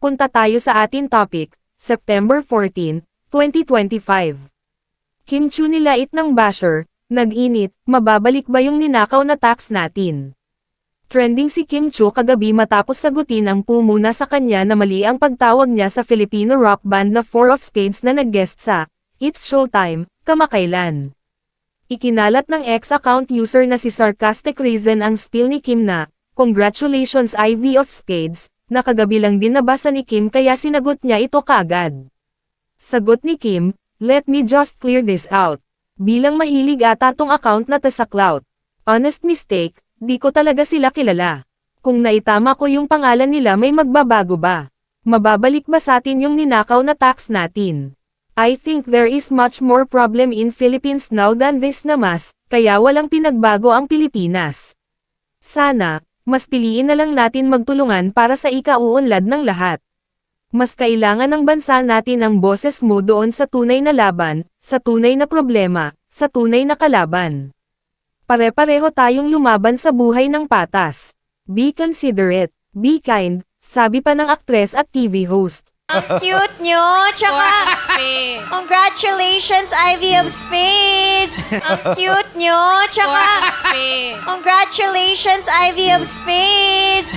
punta tayo sa atin topic, September 14, 2025. Kim Chu nilait ng basher, nag-init, mababalik ba yung ninakaw na tax natin? Trending si Kim Chu kagabi matapos sagutin ang pumuna sa kanya na mali ang pagtawag niya sa Filipino rock band na Four of Spades na nag-guest sa It's Showtime, kamakailan. Ikinalat ng ex-account user na si Sarcastic Reason ang spill ni Kim na, "Congratulations Ivy of Spades," na kagabi lang din nabasa ni Kim kaya sinagot niya ito kaagad. Sagot ni Kim, "Let me just clear this out. Bilang mahilig ata tong account na to sa clout. Honest mistake, di ko talaga sila kilala. Kung naitama ko yung pangalan nila may magbabago ba? Mababalik ba sa atin yung ninakaw na tax natin? I think there is much more problem in Philippines now than this na mas, kaya walang pinagbago ang Pilipinas. Sana, mas piliin na lang natin magtulungan para sa ikauunlad ng lahat. Mas kailangan ng bansa natin ang boses mo doon sa tunay na laban, sa tunay na problema, sa tunay na kalaban. Pare-pareho tayong lumaban sa buhay ng patas. Be considerate, be kind," sabi pa ng aktres at TV host. Ang cute nyo, tsaka congratulations Ivy of Spades! Ang cute nyo, tsaka congratulations Ivy of Spades!